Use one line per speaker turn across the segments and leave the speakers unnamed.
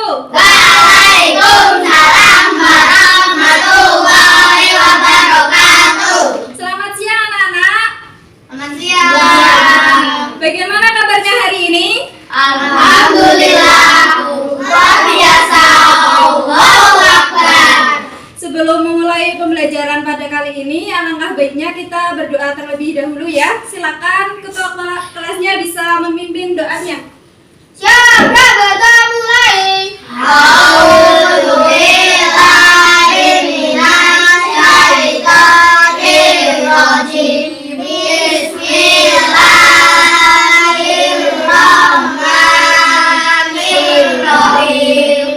Waalaikumsalam warahmatullahi wabarakatuh.
Selamat siang anak-anak.
Selamat siang.
Bagaimana kabarnya hari ini?
Alhamdulillah, luar biasa. Allahu Akbar.
Sebelum memulai pembelajaran pada kali ini, alangkah baiknya kita berdoa terlebih dahulu ya. Silakan ketua kelasnya bisa memimpin doanya.
Siapa kita mulai? A'udzubillahi minasyaitonirrajim. Bismillahirrahmanirrahim.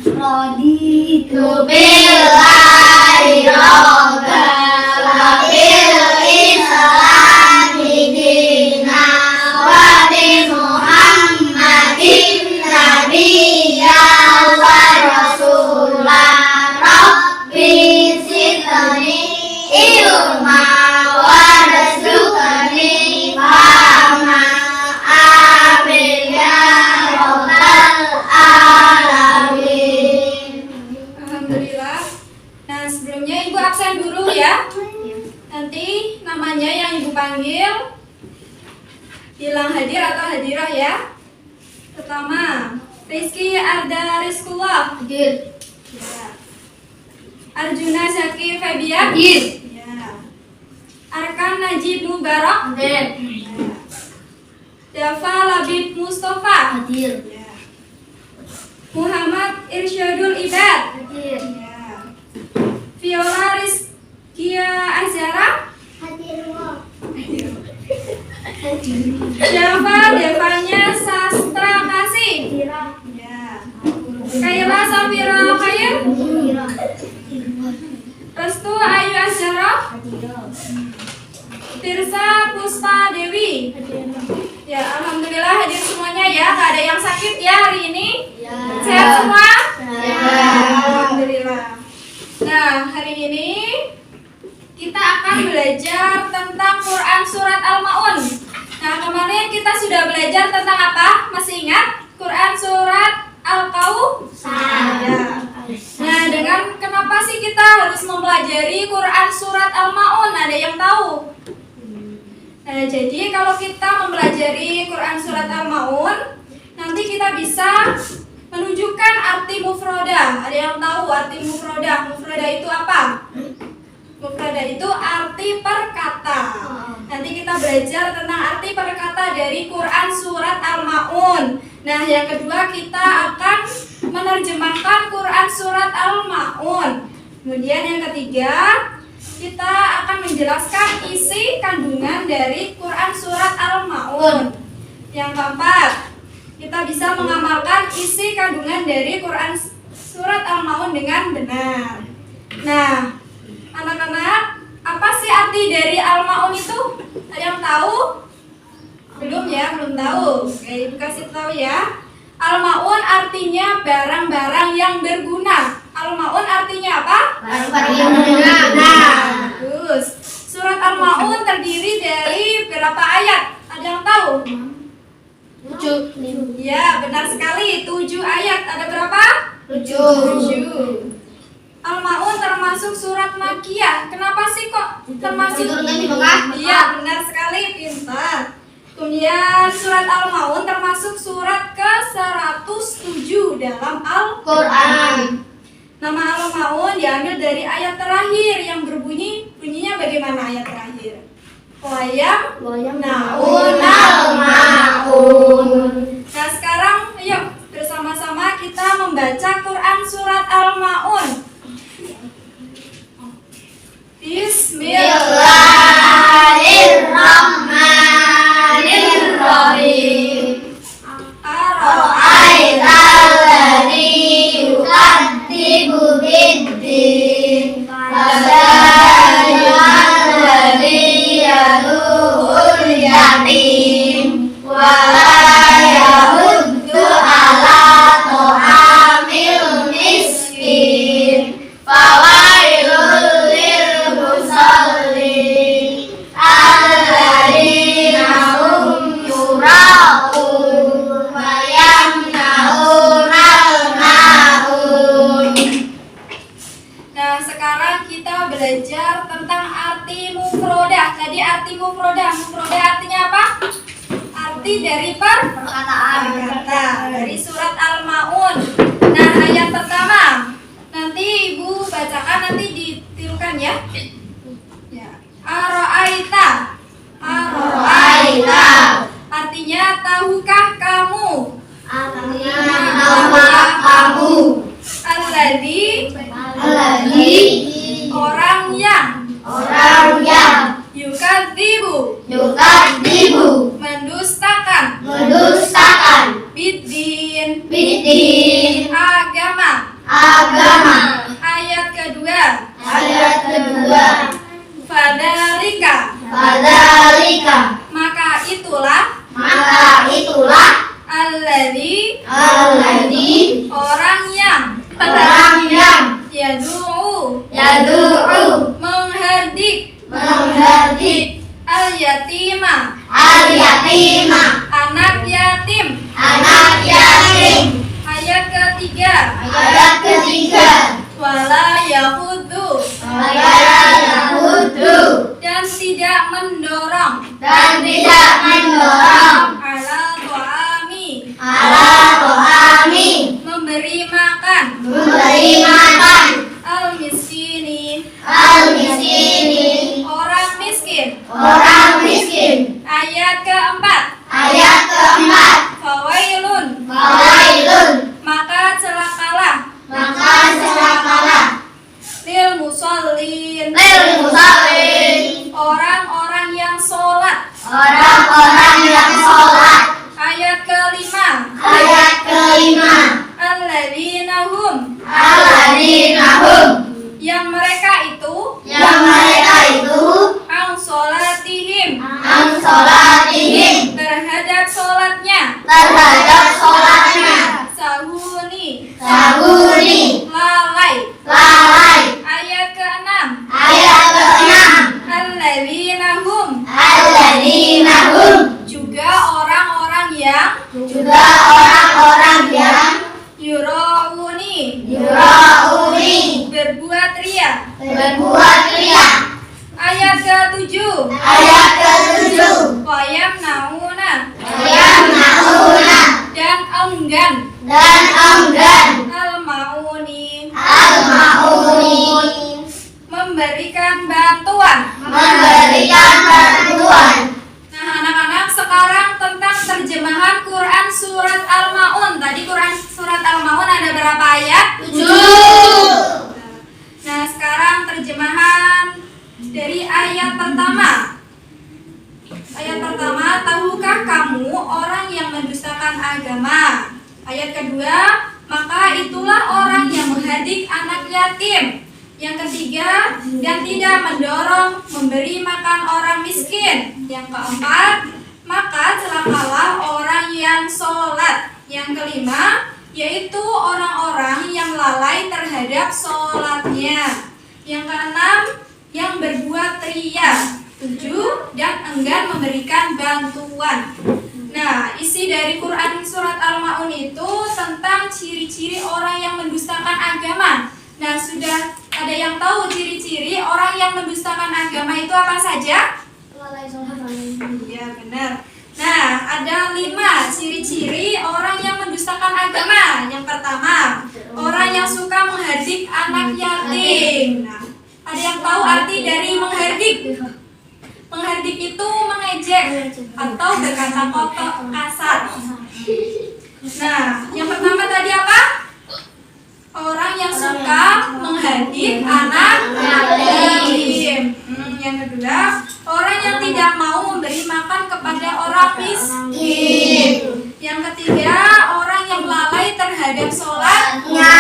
Raditu billahi rabban wa bil islami dinan wa bi Muhammadin nabiyyan wa rasulan. Rabbi zidni ilma warzuqni fahma. Amin ya rabbal alamin.
Alhamdulillah. Nah, sebelumnya Ibu absen dulu ya. Nanti namanya yang Ibu panggil bilang hadir atau hadirah ya. Pertama, Rizky Arda Rizkullah.
Hadir.
Ya. Arjuna Zaki Febian.
Hadir.
Ya. Arkan Najib Mubarak.
Hadir.
Ya. Dafa Labib Mustafa.
Hadir.
Ya. Muhammad Irsyadul Ibad.
Hadir.
Ya. Viola Rizkia Azhara.
Hadir.
Java Devanya Sastra Kasih. Ya. Kaila Safira Khair. Restu Ayu Azhara. Tirsa Puspa Dewi. Ya, alhamdulillah hadir semuanya ya. Gak ada yang sakit ya hari ini. Sehat semua? Alhamdulillah. Nah, hari ini kita akan belajar tentang Quran Surat Al-Ma'un. Nah, kemarin kita sudah belajar tentang apa? Masih ingat? Quran Surat Al-Kausar. Ya. Nah, dengan kenapa sih kita harus mempelajari Quran Surat Al-Ma'un? Ada yang tahu? Nah, jadi kalau kita mempelajari Quran Surat Al-Ma'un, nanti kita bisa menunjukkan arti mufrodah. Ada yang tahu arti mufrodah? Mufrodah itu apa? Mufrodah itu arti perkata. Nanti kita belajar tentang arti perkata dari Quran Surat Al-Ma'un. Nah, yang kedua kita akan menerjemahkan Quran Surat Al-Ma'un. Kemudian yang ketiga kita akan menjelaskan isi kandungan dari Quran Surat Al-Ma'un. Yang keempat kita bisa mengamalkan isi kandungan dari Quran Surat Al-Ma'un dengan benar. Nah, anak-anak, apa sih arti dari Al-Ma'un itu? Ada yang tahu? Belum ya, belum tahu. Oke, Ibu kasih tahu ya. Al-Ma'un artinya barang-barang yang berguna. Al-Ma'un artinya apa?
Barang-barang yang berguna.
Bagus. Surat Al-Ma'un terdiri dari berapa ayat? Ada yang tahu?
7.
Ya, benar sekali. 7 ayat. Ada berapa?
7.
Al-Ma'un termasuk surat Makkiyah. Kenapa sih kok termasuk?
Diturunkan di Mekah?
Iya, benar sekali, pintar. Kemudian surat Al-Ma'un termasuk surat ke-107 dalam Al-Quran. Nama Al-Ma'un diambil dari ayat terakhir yang bunyinya bagaimana ayat terakhir? Wayam naun al-ma'un. Nah, sekarang ayo bersama-sama kita membaca Quran surat Al-Ma'un. Bismillahirrahmanirrahim.
Ara'aital ladzi yukadzibu bid-din. Fadzalikan ladzi yad'ul yatim. Wa la yahuddu ala ta'amil miskin. Fawailul lil musallin. Alladzina hum yura'un wa yamna'unal
arti dari perkataan dari surat Al-Maun. Nah, ayat pertama nanti Ibu bacakan, nanti ditirukan ya. Aro'aita.
Aro'aita.
Artinya tahukah kamu?
Tahukah kamu?
Alladzi. Orang yang yukadzibu. Mendustakan. Biddin. Agama. Ayat kedua. Fadalika. Maka itulah. Alladzi. Orang yang yad'u. Menghardik. Al-yatima. Anak yatim. Ayat ketiga. Wala yahuddu. Dan tidak mendorong. Ala to'ami. Memberi makan. Al-miskini. Orang miskin. Ayat keempat. Fawailun. Maka celakalah. Lil musallin. Orang-orang yang sholat. Ayat kelima. Alladzina hum. Yang mereka itu. Ang sholatihim. Terhadap sholatnya. Sahuni. Lalai. Ayat keenam. Alladzina hum. Juga orang-orang yang yurauni. Berbuat ria. Ayat ke-7. Wayam nauna. Dan enggan. Al-mauni. Memberikan bantuan. Nah, anak-anak, sekarang tentang terjemahan Quran surat Al-Maun. Tadi Quran surat Al-Maun ada berapa ayat?
7.
Nah, sekarang terjemahan dari ayat pertama. Tahukah kamu orang yang mendustakan agama? Ayat kedua, maka itulah orang yang menghardik anak yatim. Yang ketiga, dan tidak mendorong memberi makan orang miskin. Yang keempat, maka celakalah orang yang sholat. Yang kelima, yaitu orang-orang yang lalai terhadap sholatnya. Yang keenam, yang berbuat ria. 7, dan enggan memberikan bantuan. Nah, isi dari Quran surat Al-Maun itu tentang ciri-ciri orang yang mendustakan agama. Nah, sudah ada yang tahu ciri-ciri orang yang mendustakan agama itu apa saja? Iya, benar. Nah, ada 5 ciri-ciri orang yang mendustakan agama. Yang pertama, orang yang suka menghardik anak yatim. Nah, ada yang tahu arti dari menghardik? Menghardik itu mengejek atau berkata kotor, kasar. Nah, yang pertama tadi apa? Orang yang suka menghardik anak yatim. Yang kedua, orang yang tidak mau memberi makan kepada orang miskin. Yang ketiga, orang yang lalai terhadap sholatnya.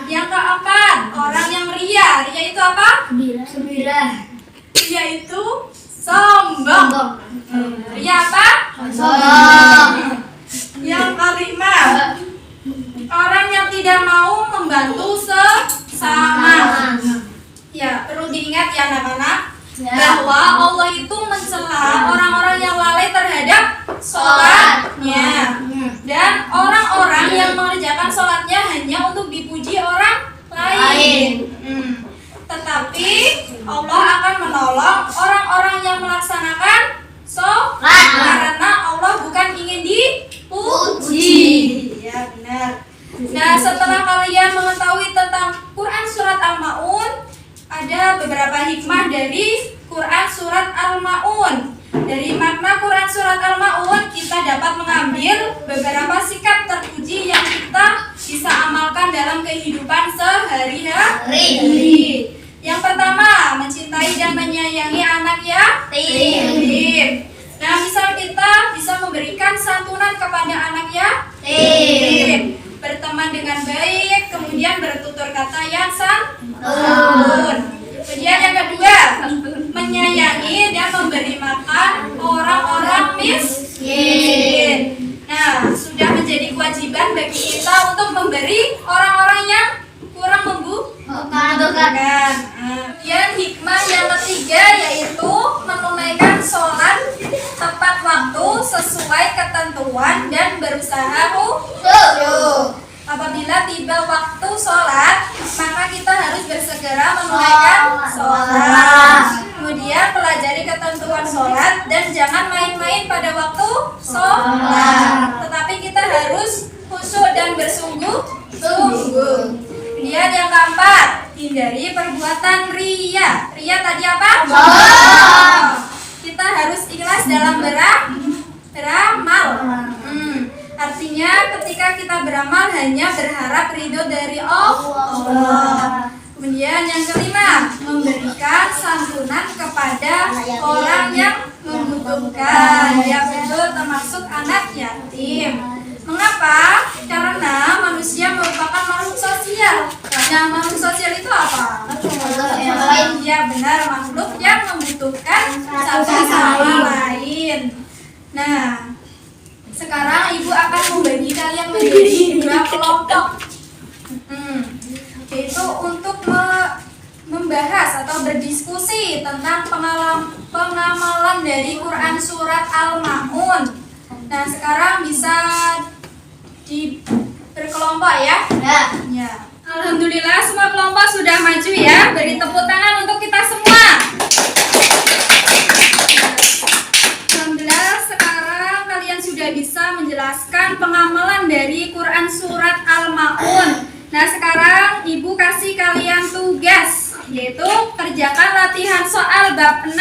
Yang keempat, orang yang ria. Ria itu apa? Yaitu sombong. Ria apa?
Sombong.
Yang kelima, orang yang tidak mau membantu sesama. Ya, perlu diingat ya anak-anak, bahwa Allah itu mencela orang-orang yang lalai terhadap sholatnya. Dan orang-orang yang mengerjakan sholatnya hanya untuk dipuji orang lain. Tetapi Allah akan menolong orang-orang yang melaksanakan sholat, karena Allah mengambil beberapa sikap terpuji yang kita bisa amalkan dalam kehidupan sehari-hari. Yang pertama, mencintai dan menyayangi anak yatim. Nah, misal kita bisa memberikan santunan kepada anak yatim, berteman dengan baik, kemudian bertutur kata yang santun. Kemudian yang kedua, menyayangi dan memberi makan orang-orang miskin. Nah, sudah menjadi kewajiban bagi kita untuk memberi orang-orang yang kurang membutuhkan. Kemudian hikmah yang ketiga yaitu menunaikan sholat tepat waktu sesuai ketentuan dan berusaha khusyuk. Apabila tiba waktu sholat, maka kita harus bersegera menunaikan sholat. Kemudian pelajari ketentuan sholat dan jangan main-main pada waktu sholat. Tetapi kita harus khusyuk dan bersungguh-sungguh. Kemudian yang keempat, hindari perbuatan riya. Riya tadi apa? Kita harus ikhlas dalam beramal. Artinya ketika kita beramal hanya berharap ridho dari Allah. Kemudian yang kelima, memberikan santunan kepada orang yang membutuhkan, yang betul termasuk anak yatim. Mengapa? Karena manusia merupakan makhluk sosial. Nah, makhluk sosial itu apa? Ya benar, makhluk yang membutuhkan satu sama lain. Nah, sekarang ibu akan membagi kalian menjadi dua kelompok, yaitu untuk membahas atau berdiskusi tentang pengamalan dari Quran Surat Al-Ma'un. Nah, sekarang bisa berkelompok ya? Ya. Alhamdulillah semua kelompok sudah maju ya. Beri tepuk tangan untuk kita semua. Alhamdulillah sekarang kalian sudah bisa menjelaskan pengamalan dari Quran Surat Al-Ma'un. Nah, sekarang ibu kasih kalian tugas, yaitu kerjakan latihan soal bab 6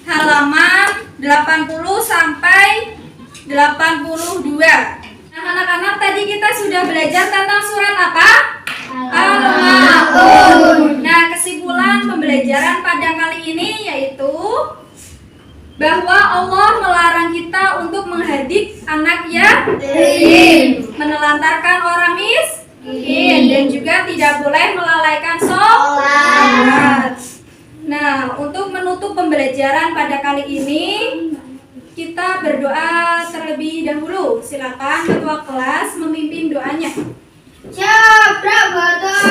halaman 80 sampai 82. Nah, anak-anak tadi kita sudah belajar tentang surat apa? Al-Ma'un. Nah, kesimpulan pembelajaran pada kali ini yaitu bahwa Allah melarang kita untuk menghardik anak yatim, menelantarkan orang miskin, dan juga tidak boleh melalaikan sholat. Nah, untuk menutup pembelajaran pada kali ini, kita berdoa terlebih dahulu. Silakan ketua kelas memimpin doanya.
Siapa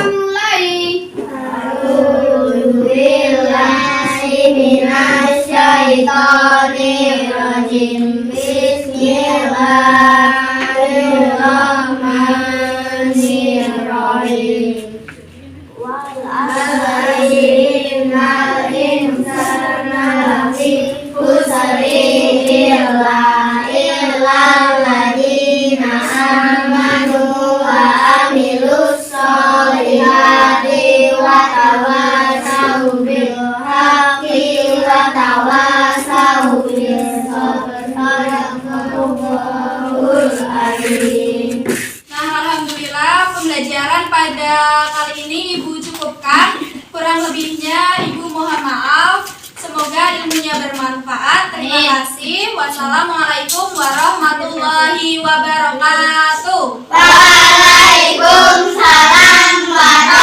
mulai? A'udzubillahi minasyaitonirrajim. Bismillahirrahmanirrahim. Wal 'asri innal insana lafi khusrin illa alladziina aamanu wa amilus sholihati wa tawassaw bil haqqi wa tawassaw bis sabri. Sadaqallahul azim.
Nah, alhamdulillah pembelajaran pada kali ini Ibu cukupkan. Kurang lebihnya Ibu mohon maaf. Semoga ilmunya bermanfaat. Terima kasih. Wassalamualaikum warahmatullahi wabarakatuh.
Waalaikumsalam warahmatullahi